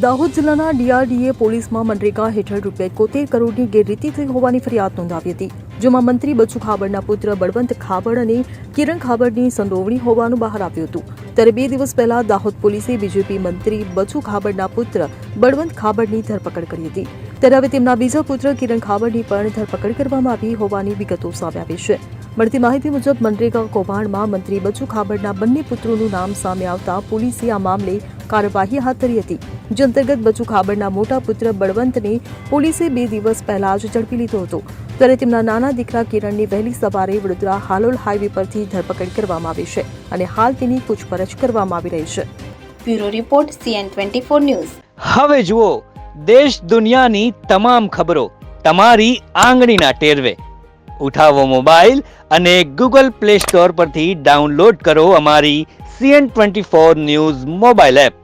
દાહોદ જિલ્લાના ડીઆરડીએ પોલીસમાં મનરેગા હેઠળ ₹71 કરોડની ગેરરીતિ થઈ હોવાની ફરિયાદ નોંધાવી હતી, જેમાં મંત્રી બચુ ખાબડના પુત્ર બળવંત ખાબડ અને કિરણ ખાબડની સંડોવણી હોવાનું બહાર આવ્યું હતું. ત્યારે 2 દિવસ પહેલા દાહોદ પોલીસે બીજેપી મંત્રી બચુ ખાબડના પુત્ર બળવંત ખાબડની ધરપકડ કરી હતી. ત્યારે હવે તેમના બીજા પુત્ર કિરણ ખાબડની પણ ધરપકડ કરવામાં આવી હોવાની વિગતો સામે આવી છે. મળતી માહિતી મુજબ મનરેગા કૌભાંડમાં મંત્રી બચુ ખાબડના બંને પુત્રોનું નામ સામે આવતા પોલીસે આ મામલે કાર્યવાહી હાથ ધરી હતી, જે અંતર્ગત બચુ ખાબડના મોટા પુત્ર બળવંતને પોલીસે 2 દિવસ પહેલા જ ઝડપી લીધો હતો. ત્યારે તેમના નાના દીકરા કિરણની વહેલી સવારે વડોદરા હાલોલ હાઈવે પરથી ધરપકડ કરવામાં આવી છે અને હાલ તેની પૂછપરછ કરવામાં આવી રહી છે. Bureau report CN24 news. હવે જુઓ દેશ દુનિયાની તમામ ખબરો તમારી આંગળીના ટેરવે. ઉઠાવો મોબાઈલ અને Google Play Store પરથી ડાઉનલોડ કરો અમારી CN24 ન્યૂઝ મોબાઈલ એપ.